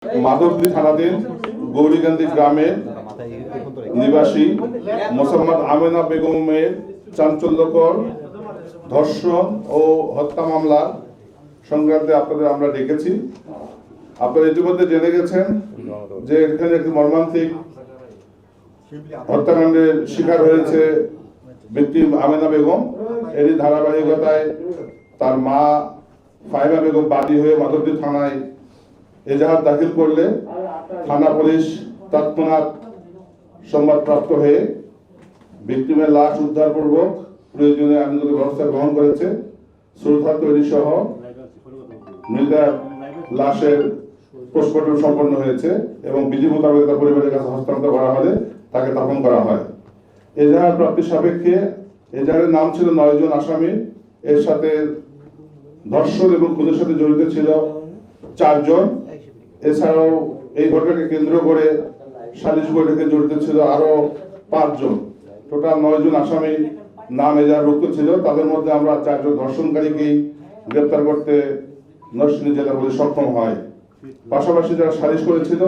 মাধবদী থানাধীন গৌরীকান্দি গ্রামের নিবাসী মোসাম্মদ আমেনা বেগমের চাঞ্চল্যকর ধর্ষণ ও হত্যা মামলা সংক্রান্তে আপনাদের আমরা ডেকেছি। আপনারা ইতিমধ্যে জেনে গেছেন যে এখানে একটি মর্মান্তিক হত্যাকাণ্ডের শিকার হয়েছে ব্যক্তি আমেনা বেগম। এরই ধারাবাহিকতায় তার মা ফাহিমা বেগম বাদী হয়ে মাধবদী থানায় এজাহার দাখিল করলে থানা পুলিশ তৎক্ষণাৎ সংবাদপ্রাপ্ত হয়ে ভিকটিমের লাশ উদ্ধারপূর্বক প্রয়োজনীয় আইনগত ব্যবস্থা গ্রহণ করেছে। শ্রদ্ধা তৈরি সহ মৃতার লাশের পোস্টমর্টম সম্পন্ন হয়েছে এবং বিধি মোতাবেক তার পরিবারের কাছে হস্তান্তর করা হলে তাকে দাফন করা হয়। এজাহার প্রাপ্তির সাপেক্ষে এজাহারের নাম ছিল 9 জন আসামি। এর সাথে ধর্ষণ এবং খুনের সাথে জড়িত ছিল 4 জন। এছাড়াও এই ঘটনাকে কেন্দ্র করে সালিশ বৈঠকে জড়িত ছিল আরো 5 জন। টোটাল 9 জন আসামি নাম এজাহারভুক্ত ছিল। তাদের মধ্যে আমরা 4 জন ধর্ষণকারীকেই গ্রেপ্তার করতে নরসিংদী জেলা পুলিশ সক্ষম হয়। পাশাপাশি যারা সালিশ করেছিল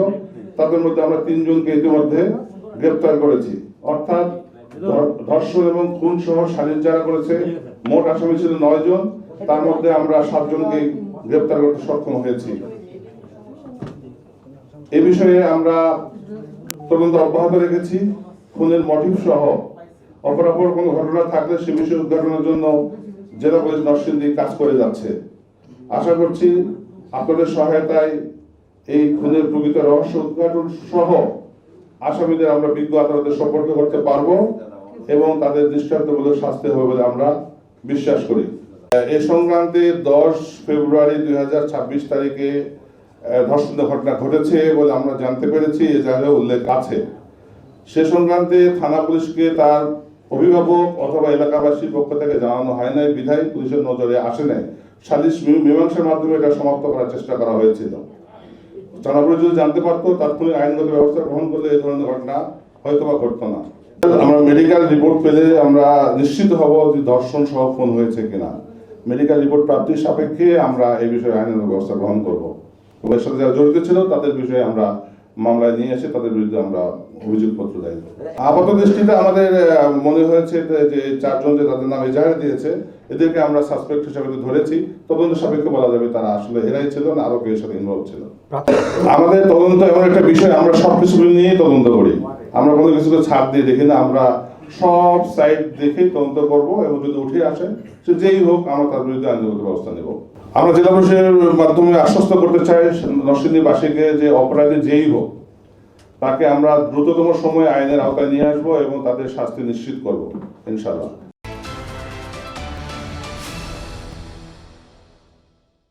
তাদের মধ্যে আমরা 3 জনকে ইতিমধ্যে গ্রেপ্তার করেছি। অর্থাৎ ধর্ষণ এবং খুন সহ সালিশ যারা করেছে মোট আসামি ছিল 9 জন। তার মধ্যে আমরা 7 জনকে গ্রেপ্তার করতে সক্ষম হয়েছি। এ বিষয়ে আমরা তদন্ত অব্যাহত রেখেছি। খুনের মোটিভ সহ অপরাপর কোনো ঘটনা থাকলে সে বিষয়ে উদ্ঘাটনের জন্য জেলা পুলিশ নরসিংদী কাজ করে যাচ্ছে। আশা করছি আপনাদের সহায়তায় এই খুনের প্রকৃত রহস্য উদ্ঘাটন সহ আসামিদের আমরা বিজ্ঞ আদালতে সোপর্দ করতে পারবো এবং তাদের দৃষ্টান্তমূলক শাস্তি হবে বলে আমরা বিশ্বাস করি। এই সংক্রান্তে 10 ফেব্রুয়ারি 2026 তারিখে ধর্ষণের ঘটনা ঘটেছে বলে আমরা জানতে পেরেছি। এজাহারে উল্লেখ আছে। সে সংক্রান্তে থানা পুলিশকে তার অভিভাবক অথবা এলাকাবাসীর পক্ষ থেকে জানানো হয় নাই, বিধায় পুলিশের নজরে আসে নাই। সালিশ মীমাংসার মাধ্যমে এটা সমাপ্ত করার চেষ্টা করা হয়েছিল। থানা পুলিশ যদি জানতে পারতো তাৎক্ষণিক আইনগত ব্যবস্থা গ্রহণ করলে এই ধরনের ঘটনা হয়তো বা ঘটতো না। আমরা মেডিকেল রিপোর্ট পেলে আমরা নিশ্চিত হব যে ধর্ষণ সহ খুন হয়েছে কিনা। মেডিকেল রিপোর্ট প্রাপ্তির সাপেক্ষে আমরা এই বিষয়ে আইনগত ব্যবস্থা গ্রহণ করবো। এর সাথে যারা জড়িত ছিল তাদের বিষয়ে আমরা মামলায় নিয়ে এসে তাদের বিরুদ্ধে আমরা অভিযোগপত্র দেই। আপাত দৃষ্টিতে আমাদের মনে হয়েছে যে 4 জন যে তাদের নাম এজাহার দিয়েছে এদেরকে আমরা সাসপেক্ট হিসেবে ধরেছি। তদন্ত সাপেক্ষে বলা যাবে তারা আসলে এরাই ছিল না আরো কেউ সাথে ইনভলভ ছিল। আমাদের তদন্ত এমন একটা বিষয়, আমরা সবকিছু নিয়েই তদন্ত করি। আমরা কোনো কিছুকে ছাড় দিয়ে দেখি না। আমরা সব সাইড দেখে তদন্ত করব এবং যদি উঠে আসে সে যেই হোক আমরা তার বিরুদ্ধে আইনগত ব্যবস্থা নেব। আমরা জেলা পুলিশের মাধ্যমে আশ্বস্ত করতে চাই নরসিংদীবাসীকে যে অপরাধী যেই হোক তাকে আমরা দ্রুততম সময়ে আইনের আওতায় নিয়ে আসবো এবং তাদের শাস্তি নিশ্চিত করবো ইনশাআল্লাহ।